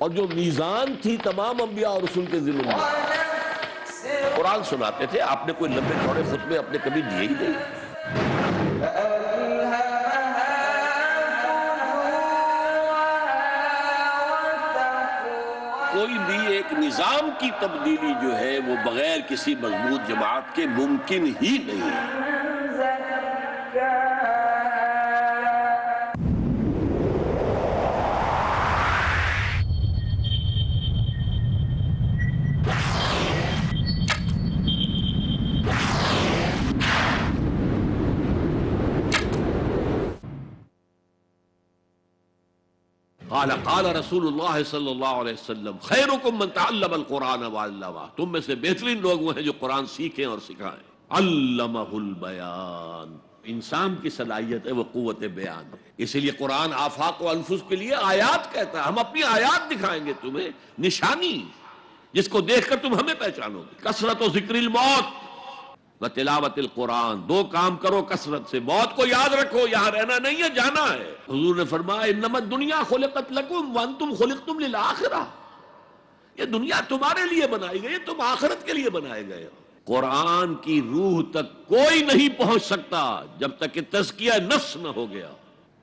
اور جو میزان تھی تمام انبیاء اور رسول کے ذمہ میں، قرآن سناتے تھے. آپ نے کوئی لمبے چوڑے خطبے اپنے کبھی دیے ہی نہیں. کوئی بھی ایک نظام کی تبدیلی جو ہے وہ بغیر کسی مضبوط جماعت کے ممکن ہی نہیں ہے. قال رسول اللہ صلی اللہ علیہ وسلم خیرکم من تعلم القرآن وعلمہ، تم میں سے بہترین لوگ وہ ہیں جو قرآن سیکھیں اور سکھائیں. علمہ البیان، انسان کی صلاحیت ہے وہ قوت بیان ہے. اسی لیے قرآن آفاق و انفس کے لیے آیات کہتا ہے. ہم اپنی آیات دکھائیں گے تمہیں، نشانی جس کو دیکھ کر تم ہمیں پہچانو گے. کثرت و ذکر الموت و تلاوت القرآن، دو کام کرو کثرت سے. موت کو یاد رکھو، یہاں رہنا نہیں ہے، جانا ہے. حضور نے فرمایا انما الدنیا خلقت لکم وانتم خلقتم للآخرہ، یہ دنیا تمہارے لیے بنائی گئی ہے، تم آخرت کے لیے بنائے گئے ہو. قرآن کی روح تک کوئی نہیں پہنچ سکتا جب تک کہ تزکیہ نفس نہ ہو گیا.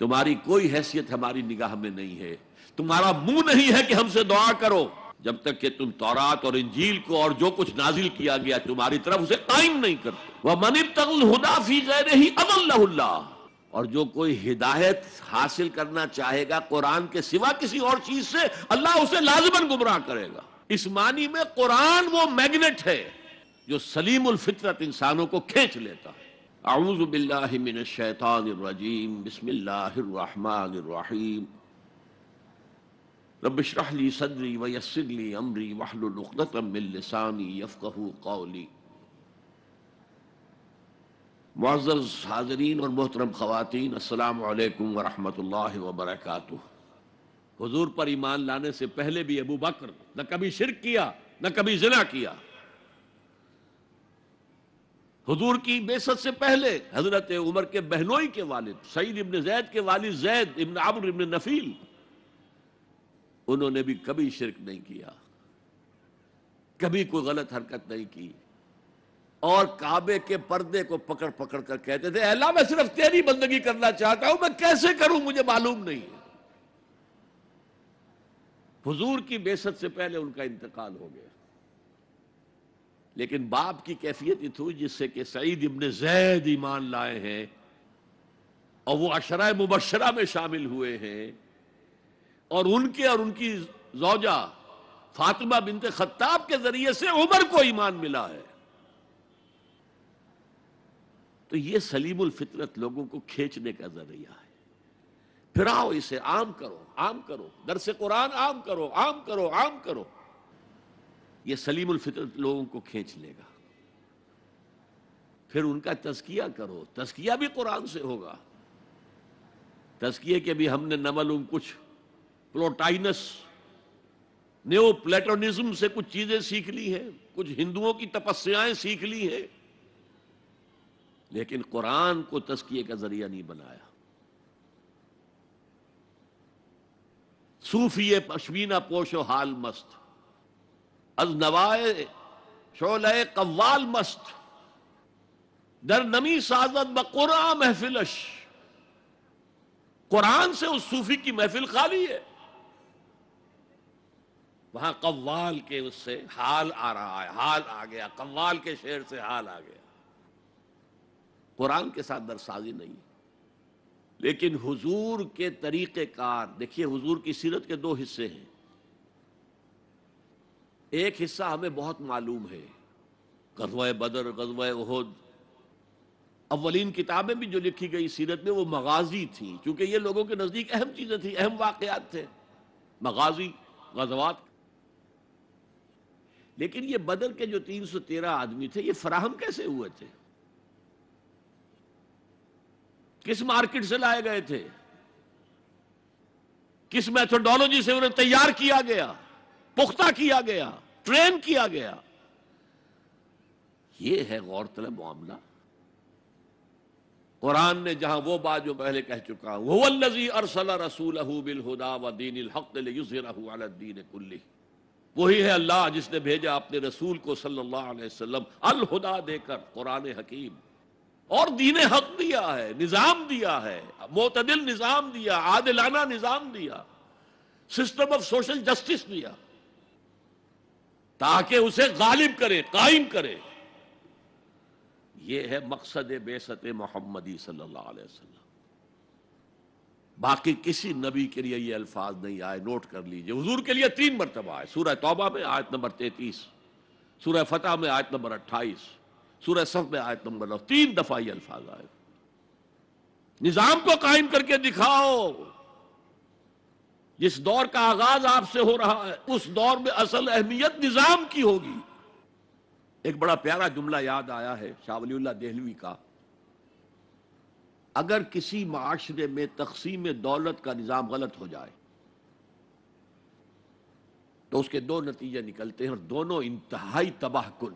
تمہاری کوئی حیثیت ہماری نگاہ میں نہیں ہے، تمہارا منہ نہیں ہے کہ ہم سے دعا کرو جب تک کہ تم تورات اور انجیل کو اور جو کچھ نازل کیا گیا تمہاری طرف اسے قائم نہیں کرتے. وَمَنِ ابْتَغَى الْهُدَىٰ فِي غَيْرِهِ أَضَلَّهُ اللَّهُ، اور جو کوئی ہدایت حاصل کرنا چاہے گا قرآن کے سوا کسی اور چیز سے، اللہ اسے لازماً گمراہ کرے گا. اس معنی میں قرآن وہ میگنیٹ ہے جو سلیم الفطرت انسانوں کو کھینچ لیتا ہے. اعوذ باللہ من الشیطان الرجیم، بسم اللہ الرحمن الرحیم. رب اشرح لی صدری ویسر لی امری واحلل عقدۃ من لسانی یفقہوا قولی. معزز حاضرین اور محترم خواتین، السلام علیکم ورحمۃ اللہ وبرکاتہ. حضور پر ایمان لانے سے پہلے بھی ابو بکر نہ کبھی شرک کیا نہ کبھی زنا کیا. حضور کی بعثت سے پہلے حضرت عمر کے بہنوئی کے والد سعید ابن زید کے والد زید ابن عمرو ابن نفیل، انہوں نے بھی کبھی شرک نہیں کیا، کبھی کوئی غلط حرکت نہیں کی، اور کعبے کے پردے کو پکڑ پکڑ کر کہتے تھے اے اللہ میں صرف تیری بندگی کرنا چاہتا ہوں، میں کیسے کروں مجھے معلوم نہیں ہے. حضور کی بعثت سے پہلے ان کا انتقال ہو گیا، لیکن باپ کی کیفیت یہ تھی جس سے کہ سعید ابن زید ایمان لائے ہیں اور وہ عشرہ مبشرہ میں شامل ہوئے ہیں، اور ان کے اور ان کی زوجہ فاطمہ بنت خطاب کے ذریعے سے عمر کو ایمان ملا ہے. تو یہ سلیم الفطرت لوگوں کو کھینچنے کا ذریعہ ہے. پھراؤ اسے، عام کرو، عام کرو، درس قرآن عام کرو، عام کرو، عام کرو. یہ سلیم الفطرت لوگوں کو کھینچ لے گا. پھر ان کا تزکیہ کرو، تزکیہ بھی قرآن سے ہوگا. تزکیے کے بھی ہم نے نہ معلوم کچھ پلوٹائنس نیو پلیٹونزم سے کچھ چیزیں سیکھ لی ہیں، کچھ ہندوؤں کی تپسیائیں سیکھ لی ہیں، لیکن قرآن کو تزکیے کا ذریعہ نہیں بنایا. صوفی پشمینہ پوش و حال مست، از نوائے شعلہ قوال مست، در نمی سازد بقرآن محفلش. قرآن سے اس صوفی کی محفل خالی ہے، وہاں قوال کے اس سے حال آ رہا ہے، حال آ گیا، قوال کے شعر سے حال آ گیا. قرآن کے ساتھ درسازی نہیں. لیکن حضور کے طریقہ کار دیکھیے، حضور کی سیرت کے دو حصے ہیں. ایک حصہ ہمیں بہت معلوم ہے، غزوہ بدر، غزوہ احد. اولین کتابیں بھی جو لکھی گئی سیرت میں وہ مغازی تھیں، چونکہ یہ لوگوں کے نزدیک اہم چیزیں تھیں، اہم واقعات تھے، مغازی، غزوات. لیکن یہ بدر کے جو 313 آدمی تھے یہ فراہم کیسے ہوئے تھے؟ کس مارکیٹ سے لائے گئے تھے؟ کس میتھڈولوجی سے انہیں تیار کیا گیا، پختہ کیا گیا، ٹرین کیا گیا؟ یہ ہے غور طلب معاملہ. قرآن نے جہاں وہ بات جو پہلے کہہ چکا ہوں هو الذی ارسل رسولہ بالہدی ودین الحق لیظہرہ علی الدین کلہ، وہی ہے اللہ جس نے بھیجا اپنے رسول کو صلی اللہ علیہ وسلم الہدا دے کر، قرآن حکیم، اور دین حق دیا ہے، نظام دیا ہے، معتدل نظام دیا، عادلانہ نظام دیا، سسٹم آف سوشل جسٹس دیا، تاکہ اسے غالب کرے، قائم کرے۔ یہ ہے مقصد بعثت محمدی صلی اللہ علیہ وسلم۔ باقی کسی نبی کے لیے یہ الفاظ نہیں آئے، نوٹ کر لیجئے۔ حضور کے لیے 3 مرتبہ آئے، سورہ توبہ میں آیت نمبر 33، سورہ فتح میں آیت نمبر 28، سورہ صف میں آیت نمبر 9، 3 دفعہ یہ الفاظ آئے۔ نظام کو قائم کر کے دکھاؤ۔ جس دور کا آغاز آپ سے ہو رہا ہے، اس دور میں اصل اہمیت نظام کی ہوگی۔ ایک بڑا پیارا جملہ یاد آیا ہے شاہ ولی اللہ دہلوی کا، اگر کسی معاشرے میں تقسیم دولت کا نظام غلط ہو جائے تو اس کے 2 نتیجے نکلتے ہیں، اور دونوں انتہائی تباہ کن۔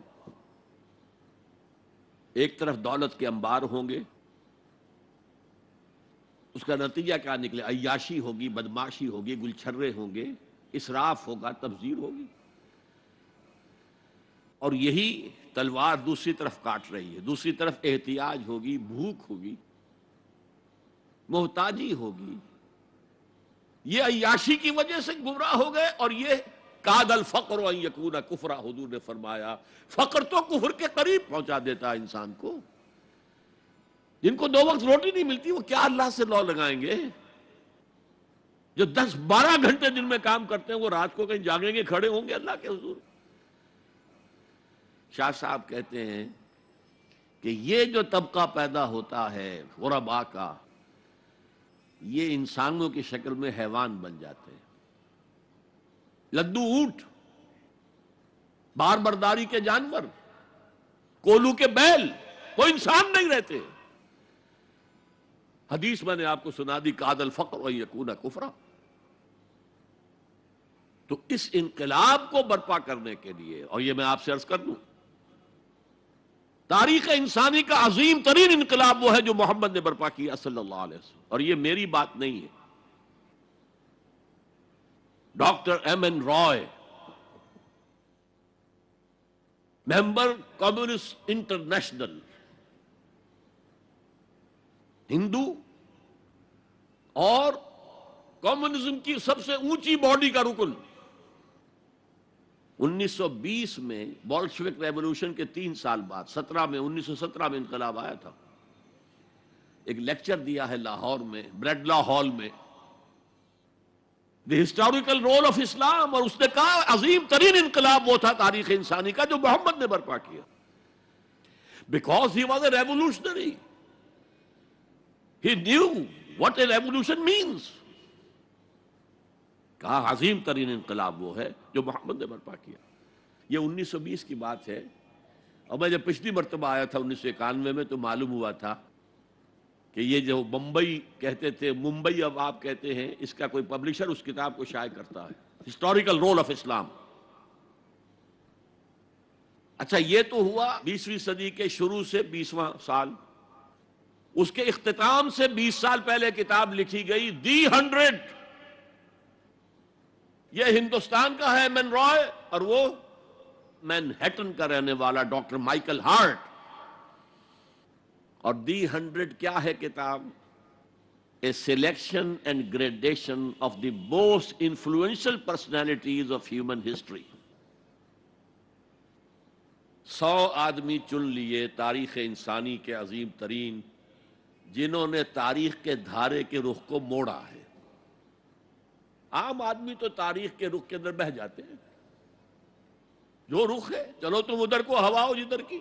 ایک طرف دولت کے انبار ہوں گے، اس کا نتیجہ کیا نکلے؟ عیاشی ہوگی، بدماشی ہوگی، گلچھرے ہوں گے، اسراف ہوگا، تبذیر ہوگی، اور یہی تلوار دوسری طرف کاٹ رہی ہے۔ دوسری طرف احتیاج ہوگی، بھوک ہوگی، محتاجی ہوگی۔ یہ عیاشی کی وجہ سے گمراہ ہو گئے، اور یہ کاد الفقر ان یکون کفرا، حضور نے فرمایا فقر تو کفر کے قریب پہنچا دیتا ہے انسان کو۔ جن کو 2 وقت روٹی نہیں ملتی وہ کیا اللہ سے لو لگائیں گے؟ جو 10-12 گھنٹے دن میں کام کرتے ہیں وہ رات کو کہیں جاگیں گے، کھڑے ہوں گے اللہ کے حضور؟ شاہ صاحب کہتے ہیں کہ یہ جو طبقہ پیدا ہوتا ہے غرباء کا، یہ انسانوں کی شکل میں حیوان بن جاتے ہیں، لدو اونٹ، بار برداری کے جانور، کولو کے بیل، وہ انسان نہیں رہتے۔ حدیث میں نے آپ کو سنا دی، کاد الفقر ان یکون کفرا۔ تو اس انقلاب کو برپا کرنے کے لیے، اور یہ میں آپ سے عرض کر دوں، تاریخ انسانی کا عظیم ترین انقلاب وہ ہے جو محمد نے برپا کیا صلی اللہ علیہ وسلم، اور یہ میری بات نہیں ہے۔ ڈاکٹر ایم این رائے، ممبر کمیونسٹ انٹرنیشنل، ہندو اور کمیونزم کی سب سے اونچی باڈی کا رکن، 1920 میں بولشوک ریولوشن کے 3 سال بعد 1917 میں انقلاب آیا تھا، ایک لیکچر دیا ہے لاہور میں، بریڈلا ہال میں، دی ہسٹوریکل رول آف اسلام، اور اس نے کہا عظیم ترین انقلاب وہ تھا تاریخ انسانی کا جو محمد نے برپا کیا، because he was a revolutionary, he knew what a revolution means. کہا عظیم ترین انقلاب وہ ہے جو محمد نے برپا کیا۔ یہ 1920 کی بات ہے، اور میں جب پچھلی مرتبہ آیا تھا 1991 میں تو معلوم ہوا تھا کہ یہ جو بمبئی کہتے تھے، ممبئی اب آپ کہتے ہیں، اس کا کوئی پبلشر اس کتاب کو شائع کرتا ہے، ہسٹوریکل رول آف اسلام۔ اچھا، یہ تو ہوا 20ویں صدی کے شروع سے 20واں سال، اس کے اختتام سے 20 سال پہلے کتاب لکھی گئی دی 100، یہ ہندوستان کا ہے مین رائے، اور وہ مینہٹن کا رہنے والا ڈاکٹر مائیکل ہارٹ۔ اور دی 100 کیا ہے کتاب؟ A selection and gradation of the most influential personalities of human history. 100 آدمی چن لیے تاریخ انسانی کے عظیم ترین، جنہوں نے تاریخ کے دھارے کے رخ کو موڑا ہے۔ عام آدمی تو تاریخ کے رخ کے اندر بہہ جاتے ہیں، جو رخ ہے چلو تم ادھر کو ہوا ہو جدھر کی۔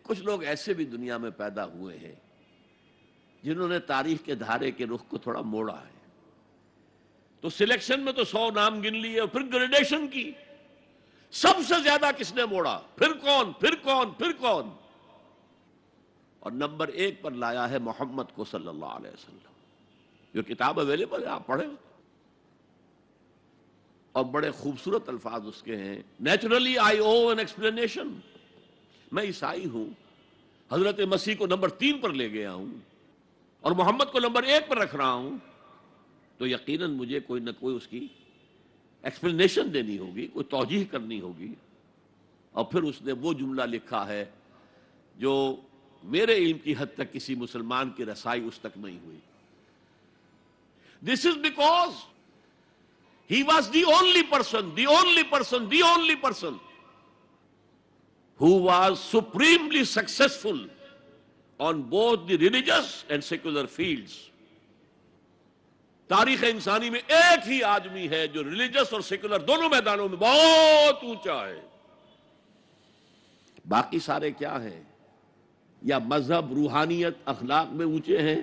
کچھ لوگ ایسے بھی دنیا میں پیدا ہوئے ہیں جنہوں نے تاریخ کے دھارے کے رخ کو تھوڑا موڑا ہے۔ تو سلیکشن میں تو 100 نام گن لیے، اور پھر گریڈیشن کی، سب سے زیادہ کس نے موڑا، پھر کون، پھر کون، پھر کون، اور نمبر 1 پر لایا ہے محمد کو صلی اللہ علیہ وسلم۔ جو کتاب اویلیبل ہے آپ پڑھیں، اور بڑے خوبصورت الفاظ اس کے ہیں۔ Naturally I O an explanation, میں عیسائی ہوں حضرت مسیح کو نمبر 3 پر لے گیا ہوں اور محمد کو نمبر 1 پر رکھ رہا ہوں، تو یقیناً مجھے کوئی نہ کوئی اس کی ایکسپلینیشن دینی ہوگی، کوئی توجیہ کرنی ہوگی۔ اور پھر اس نے وہ جملہ لکھا ہے جو میرے علم کی حد تک کسی مسلمان کی رسائی اس تک نہیں ہوئی۔ This is because he was the only person who was supremely successful on both the religious and secular fields۔ تاریخ انسانی میں ایک ہی آدمی ہے جو ریلیجس اور سیکولر دونوں میدانوں میں بہت اونچا ہے۔ باقی سارے کیا ہیں؟ یا مذہب، روحانیت، اخلاق میں اونچے ہیں،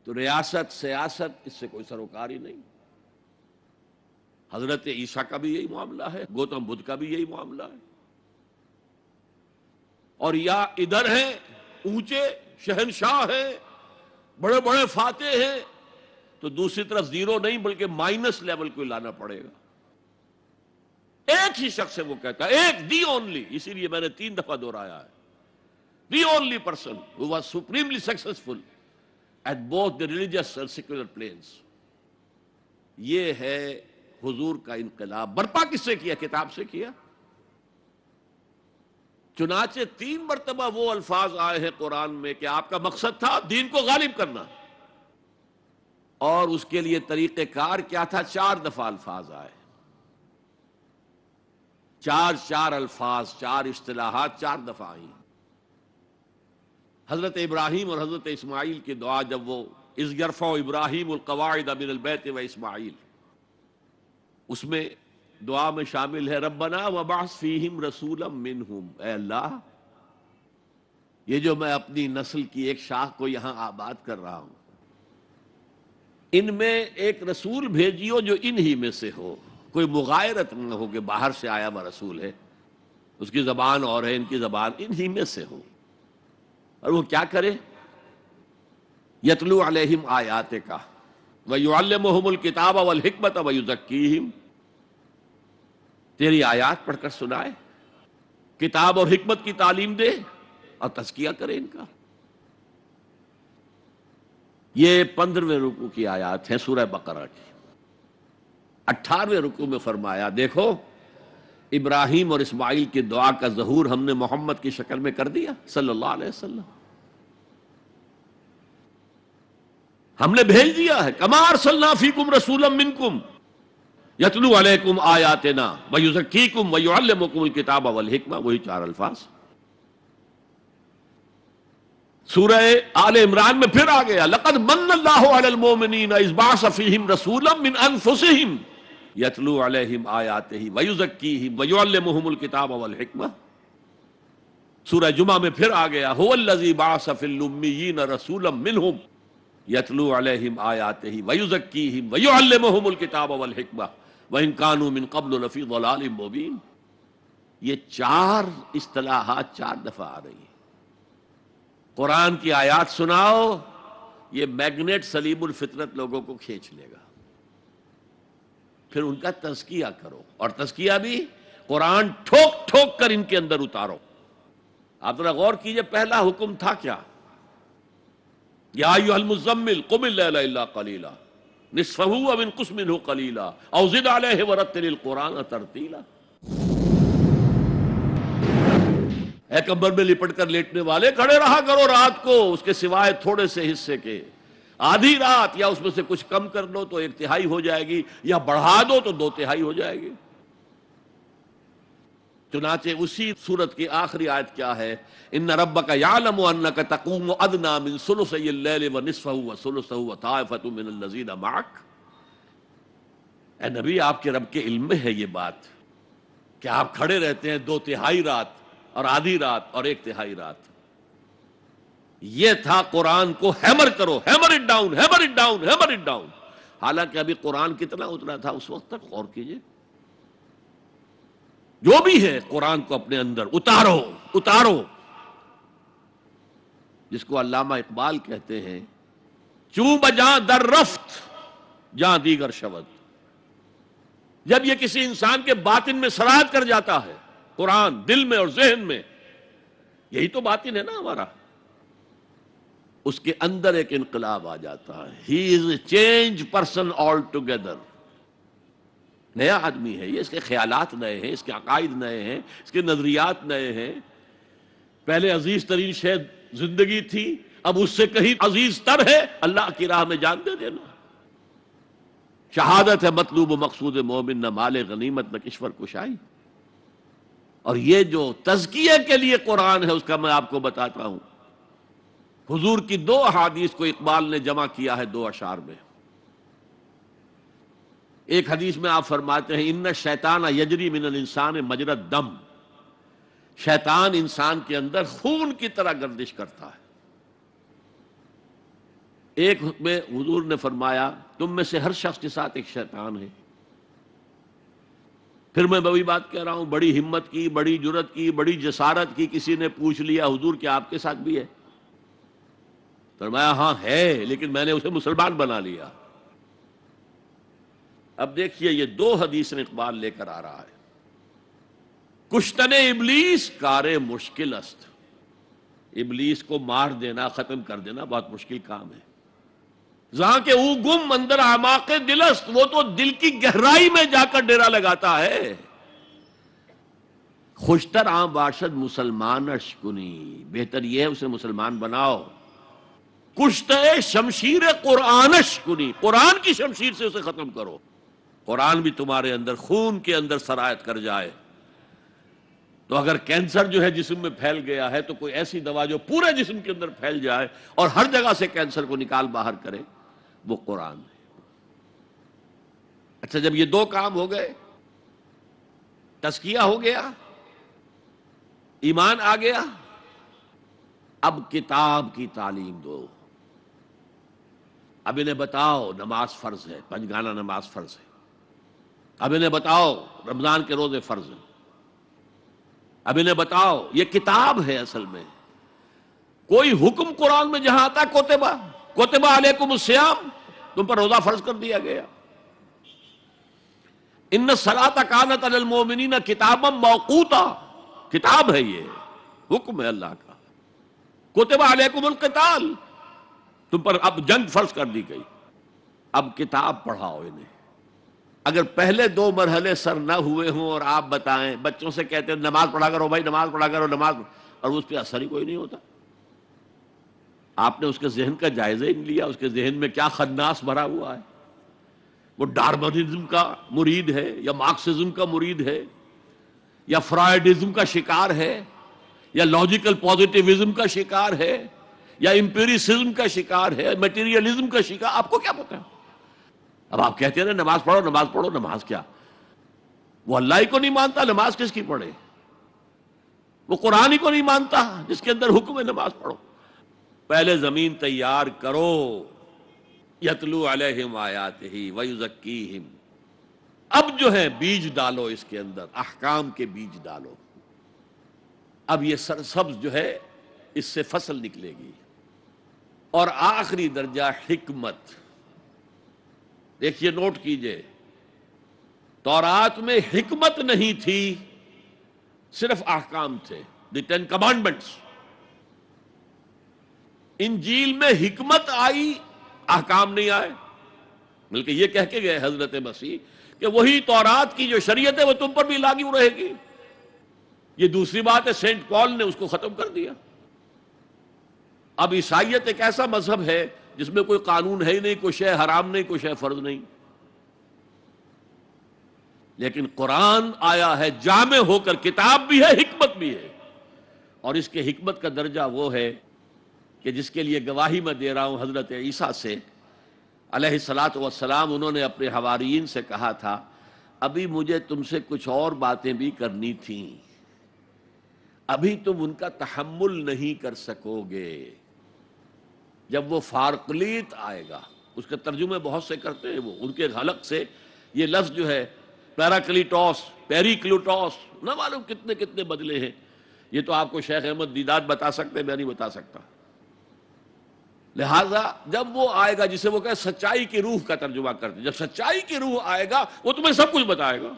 تو ریاست، سیاست، اس سے کوئی سروکار ہی نہیں۔ حضرت عیسیٰ کا بھی یہی معاملہ ہے، گوتم بدھ کا بھی یہی معاملہ ہے۔ اور یا ادھر ہیں اونچے شہنشاہ ہیں، بڑے بڑے فاتح ہیں، تو دوسری طرف زیرو نہیں بلکہ مائنس لیول کو لانا پڑے گا۔ ایک ہی شخص ہے، وہ کہتا ہے ایک، دی اونلی، اسی لیے میں نے 3 دفعہ دہرایا ہے، the only person who was supremely successful at both the religious and secular planes۔ یہ ہے حضور کا انقلاب۔ برپا کس سے کیا؟ کتاب سے کیا۔ چنانچہ 3 مرتبہ وہ الفاظ آئے ہیں قرآن میں کہ آپ کا مقصد تھا دین کو غالب کرنا، اور اس کے لیے طریقہ کار کیا تھا؟ 4 دفعہ الفاظ آئے، 4 الفاظ، 4 اصطلاحات 4 دفعہ آئیں۔ حضرت ابراہیم اور حضرت اسماعیل کی دعا، جب وہ اذ یرفع ابراہیم القواعد من البیت و اسماعیل، اس میں دعا میں شامل ہے ربنا وبعث فیہم رسولا منہم، اے اللہ یہ جو میں اپنی نسل کی ایک شاخ کو یہاں آباد کر رہا ہوں، ان میں ایک رسول بھیجیو جو انہی میں سے ہو، کوئی مغایرت نہ ہو کہ باہر سے آیا ہوا رسول ہے، اس کی زبان اور ہے، ان کی زبان انہی میں سے ہو، اور وہ کیا کرے؟ یتلو علیہم آیاتک ویعلمہم الکتاب والحکمت ویزکیہم، تیری آیات پڑھ کر سنائے، کتاب اور حکمت کی تعلیم دے اور تزکیہ کرے ان کا۔ یہ 15ویں رکوع کی آیات ہیں سورہ بقرہ کی۔ 18ویں رکوع میں فرمایا دیکھو ابراہیم اور اسماعیل کی دعا کا ظہور ہم نے محمد کی شکل میں کر دیا صلی اللہ علیہ وسلم، ہم نے بھیج دیا ہے، کما ارسلنا فیکم رسولا منکم یتلو علیکم آیاتنا ویزکیکم ویعلمکم الکتاب والحکمہ، وہی 4 الفاظ۔ سورہ آل عمران میں پھر آ گیا لقد من اللہ علی المؤمنین اذ بعث فیہم رسولا من انفسہم یتلو علیہم آیاتہ ویزکیہم ویعلمہم الکتاب والحکمہ۔ سورہ جمعہ میں پھر آ گیا هو الذی بعث فی الامیین رسولا منہم یتلو علیہم آیاتہ ویزکیہم ویعلمہم الکتاب والحکمہ وإن كانوا من قبل لفی ضلال مبین۔ یہ 4 اصطلاحات 4 دفعہ آ رہی ہیں۔ قرآن کی آیات سناؤ، یہ میگنیٹ سلیم الفطرت لوگوں کو کھینچ لے گا، پھر ان کا تزکیہ کرو، اور تزکیہ بھی قرآن ٹھوک ٹھوک کر ان کے اندر اتارو۔ آپ ذرا غور کیجئے، پہلا حکم تھا کیا؟ یا ایھا المزمل قم اللیل الا قلیلا نصفہ او انقص منہ قلیلا او زد علیہ ورتل القرآن ترتیلا۔ اے کمبل میں لپٹ کر لیٹنے والے، کھڑے رہا کرو رات کو، اس کے سوائے تھوڑے سے حصے کے، آدھی رات، یا اس میں سے کچھ کم کر لو تو 1/3 ہو جائے گی، یا بڑھا دو تو 2/3 ہو جائے گی۔ چنانچہ اسی سورت کی آخری آیت کیا ہے؟ ان ربک یعلم انک تقوم ادنی من ثلثی اللیل ونصفہ وثلثہ وطائفۃ من الذین معک۔ اے نبی، آپ کے رب کے علم میں ہے یہ بات کہ آپ کھڑے رہتے ہیں 2/3 رات اور آدھی رات اور 1/3 رات۔ یہ تھا قرآن کو ہیمر کرو، hammer it down, hammer it down, hammer it down. حالانکہ ابھی قرآن کتنا اترا تھا اس وقت تک؟ غور کیجئے، جو بھی ہے قرآن کو اپنے اندر اتارو اتارو، جس کو علامہ اقبال کہتے ہیں چوں بجاں در رفت جہاں دیگر شود۔ جب یہ کسی انسان کے باطن میں سرایت کر جاتا ہے قرآن، دل میں اور ذہن میں، یہی تو باطن ہے نا ہمارا. اس کے اندر ایک انقلاب آ جاتا ہے. He is a change person altogether. نیا آدمی ہے یہ، اس کے خیالات نئے ہیں، اس کے عقائد نئے ہیں، اس کے نظریات نئے ہیں. پہلے عزیز ترین شے زندگی تھی، اب اس سے کہیں عزیز تر ہے اللہ کی راہ میں جان دے دینا. شہادت ہے مطلوب و مقصود مومن، نہ مال غنیمت نہ کشور کشائی. اور یہ جو تزکیے کے لیے قرآن ہے اس کا میں آپ کو بتاتا ہوں. حضور کی 2 احادیث کو اقبال نے جمع کیا ہے 2 اشعار میں. ایک حدیث میں آپ فرماتے ہیں ان الشیطان یجری من الانسان مجری الدم. شیطان انسان کے اندر خون کی طرح گردش کرتا ہے. ایک میں حضور نے فرمایا تم میں سے ہر شخص کے ساتھ ایک شیطان ہے. پھر میں وہی بات کہہ رہا ہوں، بڑی ہمت کی، بڑی جرت کی، بڑی جسارت کی. کسی نے پوچھ لیا حضور کیا آپ کے ساتھ بھی ہے؟ فرمایا ہاں ہے، لیکن میں نے اسے مسلمان بنا لیا. اب دیکھیے یہ 2 حدیثیں اقبال لے کر آ رہا ہے. کشتن ابلیس کار مشکل است. ابلیس کو مار دینا، ختم کر دینا بہت مشکل کام ہے. جہاں کہ او گم اندر اعماق دل است، وہ تو دل کی گہرائی میں جا کر ڈیرا لگاتا ہے. خوشتر آں باشد مسلمانش کنی، بہتر یہ ہے اسے مسلمان بناؤ. کشتے شمشیر قرآنش کنی، قرآن کی شمشیر سے اسے ختم کرو. قرآن بھی تمہارے اندر خون کے اندر سرایت کر جائے. تو اگر کینسر جو ہے جسم میں پھیل گیا ہے تو کوئی ایسی دوا جو پورے جسم کے اندر پھیل جائے اور ہر جگہ سے کینسر کو نکال باہر کرے، وہ قرآن ہے. اچھا جب یہ 2 کام ہو گئے، تزکیہ ہو گیا، ایمان آ گیا، اب کتاب کی تعلیم دو. اب انہیں بتاؤ نماز فرض ہے، 5 گانا نماز فرض ہے. اب انہیں بتاؤ رمضان کے روزے فرض ہیں. اب انہیں بتاؤ یہ کتاب ہے اصل میں. کوئی حکم قرآن میں جہاں آتا ہے کوتبہ علیکم الصیام، تم پر روزہ فرض کر دیا گیا. ان الصلاۃ کانت علی المؤمنین کتابا موقوتا، کتاب ہے، یہ حکم ہے اللہ کا. کوتبہ علیکم القتال، تم پر اب جنگ فرض کر دی گئی. اب کتاب پڑھاؤ انہیں. اگر پہلے 2 مرحلے سر نہ ہوئے ہوں اور آپ بتائیں، بچوں سے کہتے ہیں نماز پڑھا کرو بھائی، نماز پڑھا کرو، نماز، اور اس پہ اثر ہی کوئی نہیں ہوتا. آپ نے اس کے ذہن کا جائزہ ہی نہیں لیا، اس کے ذہن میں کیا خناس بھرا ہوا ہے. وہ ڈارونزم کا مرید ہے یا مارکسزم کا مرید ہے یا فرائیڈزم کا شکار ہے یا لاجیکل پازیٹیوزم کا شکار ہے یا امپیریسزم کا شکار ہے، میٹیریلزم کا شکار، آپ کو کیا پتا ہے؟ اب آپ کہتے ہیں نماز پڑھو، نماز پڑھو. نماز کیا؟ وہ اللہ ہی کو نہیں مانتا، نماز کس کی پڑھے؟ وہ قرآن ہی کو نہیں مانتا جس کے اندر حکم ہے نماز پڑھو. پہلے زمین تیار کرو. یتلو علیہم آیاتہ ویزکیہم. اب جو ہے بیج ڈالو اس کے اندر، احکام کے بیج ڈالو. اب یہ سرسبز جو ہے اس سے فصل نکلے گی. اور آخری درجہ حکمت. دیکھیے نوٹ کیجئے، تورات میں حکمت نہیں تھی، صرف احکام تھے، دی 10 کمانڈمنٹس. انجیل میں حکمت آئی، احکام نہیں آئے. بلکہ یہ کہہ کے گئے حضرت مسیح کہ وہی تورات کی جو شریعت ہے وہ تم پر بھی لاگو رہے گی. یہ دوسری بات ہے، سینٹ پال نے اس کو ختم کر دیا. اب عیسائیت ایک ایسا مذہب ہے جس میں کوئی قانون ہے ہی نہیں، کوئی شے حرام نہیں، کوئی شے فرض نہیں. لیکن قرآن آیا ہے جامع ہو کر، کتاب بھی ہے، حکمت بھی ہے. اور اس کے حکمت کا درجہ وہ ہے کہ جس کے لیے گواہی میں دے رہا ہوں حضرت عیسیٰ سے علیہ الصلاۃ والسلام. انہوں نے اپنے حواریین سے کہا تھا ابھی مجھے تم سے کچھ اور باتیں بھی کرنی تھیں، ابھی تم ان کا تحمل نہیں کر سکو گے. جب وہ فارقلیت آئے گا، اس کے ترجمے بہت سے کرتے ہیں وہ، ان کے حلق سے یہ لفظ جو ہے پیراکلیٹوس، پیریکلوٹوس، نہ معلوم کتنے کتنے بدلے ہیں. یہ تو آپ کو شیخ احمد دیداد بتا سکتے، میں نہیں بتا سکتا. لہذا جب وہ آئے گا جسے وہ کہے سچائی کی روح کا ترجمہ کرتے، جب سچائی کی روح آئے گا وہ تمہیں سب کچھ بتائے گا.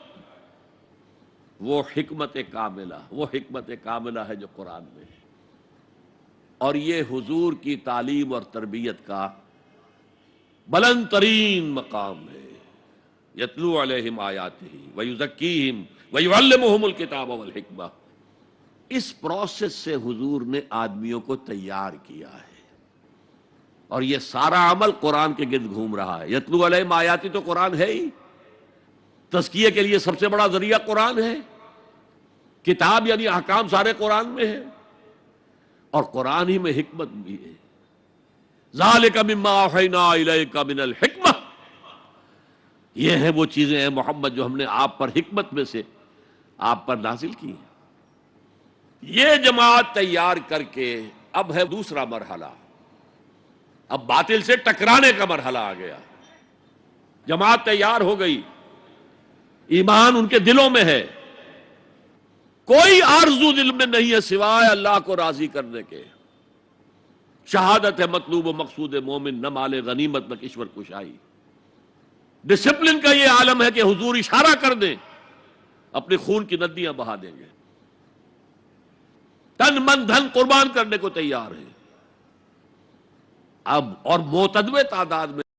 وہ حکمت کاملہ، وہ حکمت کاملہ ہے جو قرآن میں ہے. اور یہ حضور کی تعلیم اور تربیت کا بلند ترین مقام ہے. یتلو علیہم آیاتہ ویزکیہم ویعلمہم الکتاب والحکمہ. اس پروسیس سے حضور نے آدمیوں کو تیار کیا ہے، اور یہ سارا عمل قرآن کے گرد گھوم رہا ہے. یتلو علیہم آیاتی تو قرآن ہے ہی، تزکیے کے لیے سب سے بڑا ذریعہ قرآن ہے. کتاب یعنی احکام سارے قرآن میں ہے، اور قرآن ہی میں حکمت بھی ہے. ذالک مما اوحینا الیک من الحکمہ. یہ ہیں وہ چیزیں ہیں محمد جو ہم نے آپ پر حکمت میں سے آپ پر نازل کی ہیں. یہ جماعت تیار کر کے اب ہے دوسرا مرحلہ. اب باطل سے ٹکرانے کا مرحلہ آ گیا. جماعت تیار ہو گئی، ایمان ان کے دلوں میں ہے، کوئی آرزو دل میں نہیں ہے سوائے اللہ کو راضی کرنے کے. شہادت ہے مطلوب و مقصود مومن، نہ مال غنیمت نہ کشور کشائی. ڈسپلن کا یہ عالم ہے کہ حضور اشارہ کر دیں اپنے خون کی ندیاں بہا دیں گے. تن من دھن قربان کرنے کو تیار ہے. اب اور معتدوے تعداد میں